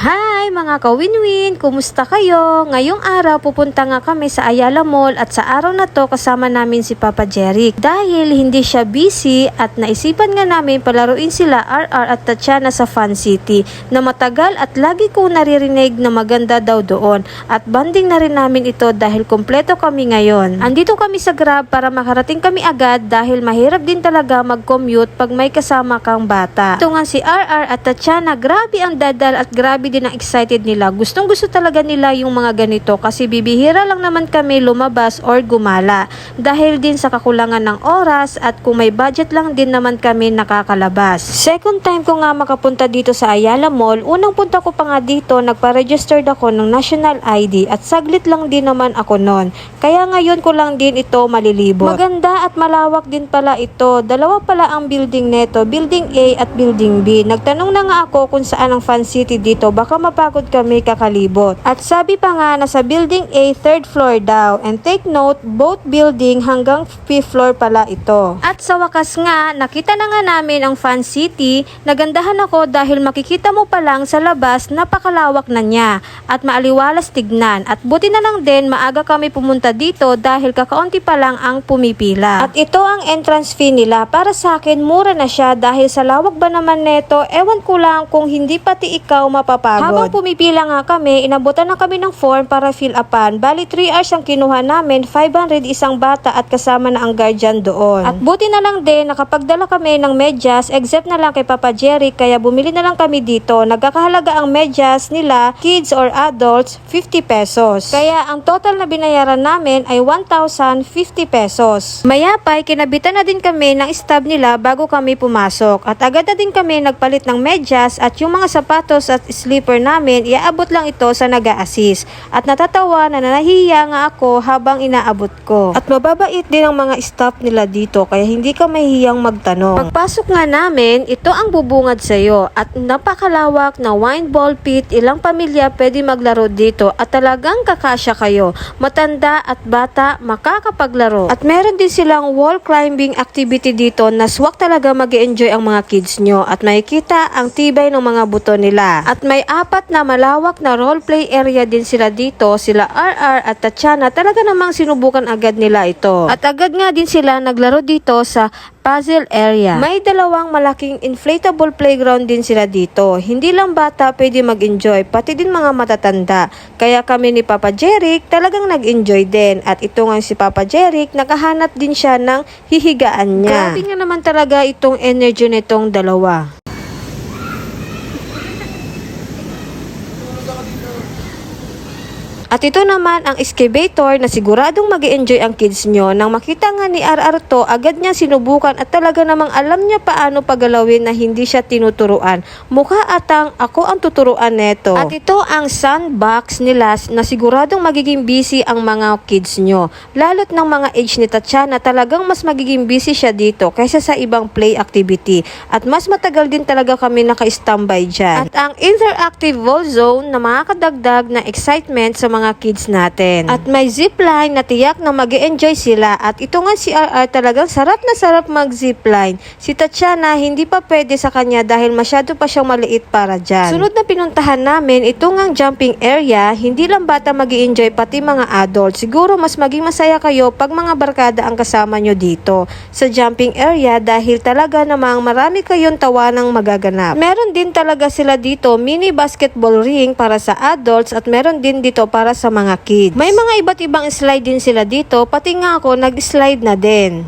Hi mga ka-win-win! Kumusta kayo? Ngayong araw pupunta nga kami sa Ayala Mall at sa araw na to kasama namin si Papa Jeric. Dahil hindi siya busy at naisipan nga namin palaruin sila RR at Tatiana sa Fun City na matagal at lagi ko naririnig na maganda daw doon. At banding na rin namin ito dahil kompleto kami ngayon. Andito kami sa Grab para makarating kami agad dahil mahirap din talaga mag-commute pag may kasama kang bata. Ito nga si RR at Tatiana, grabe ang dadal at grabe din ang excited nila. Gustong gusto talaga nila yung mga ganito kasi bibihira lang naman kami lumabas or gumala dahil din sa kakulangan ng oras at kung may budget lang din naman kami nakakalabas. Second time ko nga makapunta dito sa Ayala Mall. Unang punta ko pa nga dito, nagpa-registered ako ng National ID at saglit lang din naman ako noon. Kaya ngayon ko lang din ito malilibot. Maganda at malawak din pala ito. Dalawa pala ang building neto, Building A at Building B. Nagtanong na nga ako kung saan ang Fun City dito, baka mapagod kami kakalibot. At sabi pa nga na sa Building A, 3rd floor daw. And take note, both building hanggang 5th floor pala ito. At sa wakas nga, nakita na nga namin ang Fun City. Nagandahan ako dahil makikita mo pa lang sa labas, napakalawak na niya. At maaliwalas tignan. At buti na lang din, maaga kami pumunta dito dahil kakaunti pa lang ang pumipila. At ito ang entrance fee nila. Para sa akin, mura na siya dahil sa lawak ba naman neto, ewan ko lang kung hindi pati ikaw mapapagod. Habang pumipila nga kami, inabutan na kami ng form para fill upan. Bali 3 hours ang kinuha namin, 500 isang bata at kasama na ang guardian doon. At buti na lang din, nakapagdala kami ng medyas, except na lang kay Papa Jeric, kaya bumili na lang kami dito. Nagkakahalaga ang medyas nila, kids or adults, 50 pesos. Kaya ang total na binayaran namin ay 1,050 pesos. Mayapay, kinabitan na din kami ng stub nila bago kami pumasok. At agad na din kami nagpalit ng medyas at yung mga sapatos at slipper namin, iaabot lang ito sa nag-a-assist. At natatawa na nahihiya nga ako habang inaabot ko. At mababait din ang mga staff nila dito kaya hindi ka mahihiyang magtanong. Pagpasok nga namin, ito ang bubungad sa'yo at napakalawak na wine ball pit. Ilang pamilya pwede maglaro dito at talagang kakasya kayo. Matanda at bata makakapaglaro. At meron din silang wall climbing activity dito na swak talaga mag-enjoy ang mga kids nyo at makikita ang tibay ng mga buto nila. At may 4 na malawak na roleplay area din sila dito. Sila RR at Tatiana, talaga namang sinubukan agad nila ito. At agad nga din sila naglaro dito sa puzzle area. May 2 malaking inflatable playground din sila dito. Hindi lang bata pwede mag-enjoy, pati din mga matatanda. Kaya kami ni Papa Jeric talagang nag-enjoy din. At ito nga si Papa Jeric, nakahanap din siya ng hihigaan niya. Grabe nga naman talaga itong energy nitong dalawa. At ito naman ang excavator na siguradong mag-i-enjoy ang kids nyo. Nang makita nga ni RR to, agad niya sinubukan at talaga namang alam niya paano pagalawin na hindi siya tinuturuan. Mukha atang ako ang tuturuan neto. At ito ang sandbox nila na siguradong magiging busy ang mga kids nyo. Lalo't ng mga age ni Tatiana, talagang mas magiging busy siya dito kaysa sa ibang play activity. At mas matagal din talaga kami naka-standby dyan. At ang interactive wall zone na makakadagdag na excitement sa mga kids natin. At may zipline na tiyak na mag-e-enjoy sila. At ito nga si RR, talagang sarap na sarap mag-zipline. Si Tatiana, hindi pa pwede sa kanya dahil masyado pa siyang maliit para dyan. Sunod na pinuntahan namin, ito ngang jumping area. Hindi lang bata mag-e-enjoy, pati mga adult. Siguro mas maging masaya kayo pag mga barkada ang kasama nyo dito sa jumping area dahil talaga namang marami kayong tawanang magaganap. Meron din talaga sila dito mini basketball ring para sa adults at meron din dito para sa mga kids. May mga iba't ibang slide din sila dito, pati nga ako nag-slide na din.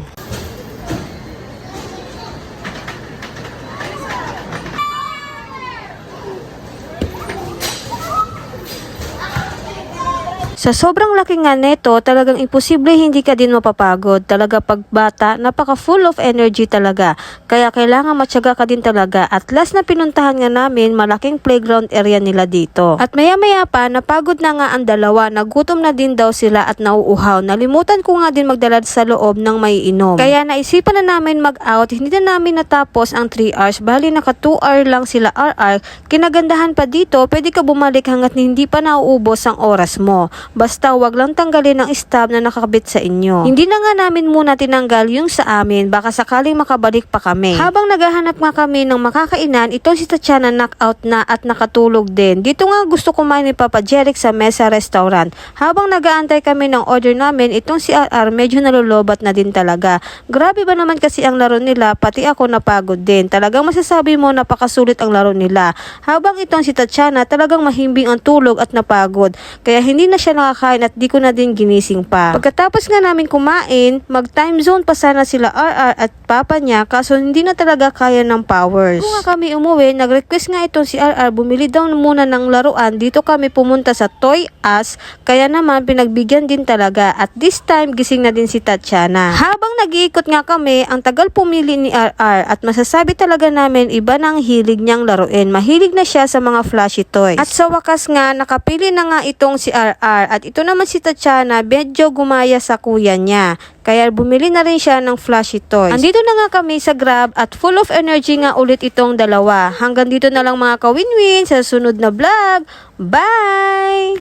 Sa sobrang laki nga neto, talagang imposible hindi ka din mapapagod. Talaga pag bata, napaka full of energy talaga. Kaya kailangan matyaga ka din talaga. At last na pinuntahan nga namin, malaking playground area nila dito. At maya-maya pa, napagod na nga ang dalawa. Nagutom na din daw sila at nauuhaw. Nalimutan ko nga din magdala sa loob ng maiinom. Kaya naisipan na namin mag-out. Hindi na namin natapos ang 3 hours. Bali naka 2 hour lang sila RR. Kinagandahan pa dito, pwede ka bumalik hanggat hindi pa nauubos ang oras mo. basta wag lang tanggalin ang stub na nakakabit sa inyo. Hindi na nga namin muna tinanggal yung sa amin, baka sakaling makabalik pa kami. Habang naghahanap nga kami ng makakainan, itong si Tatiana knockout na at nakatulog din. Dito nga gusto kumain ni Papa Jeric sa Mesa Restaurant. Habang nag-aantay kami ng order namin, itong si RR medyo nalolobat na din talaga. Grabe ba naman kasi ang laro nila, pati ako napagod din. Talagang masasabi mo napakasulit ang laro nila. Habang itong si Tatiana talagang mahimbing ang tulog at napagod. Kaya hindi na siya nakakain at di ko na din ginising pa. Pagkatapos nga namin kumain, mag-time zone pa sana sila RR at papa niya kaso hindi na talaga kaya ng powers. Kung nga kami umuwi, nag-request nga itong si RR bumili daw muna ng laruan. Dito kami pumunta sa Toy Us, kaya naman pinagbigyan din talaga at this time gising na din si Tatiana. Habang nag-iikot nga kami, ang tagal pumili ni RR at masasabi talaga namin iba ng hilig niyang laruin. Mahilig na siya sa mga flashy toys. At sa wakas nga, nakapili na nga itong si RR at ito naman si Tatiana, medyo gumaya sa kuya niya. Kaya bumili na rin siya ng flashy toys. Andito na nga kami sa Grab at full of energy nga ulit itong dalawa. Hanggang dito na lang mga kawin-win sa sunod na vlog. Bye!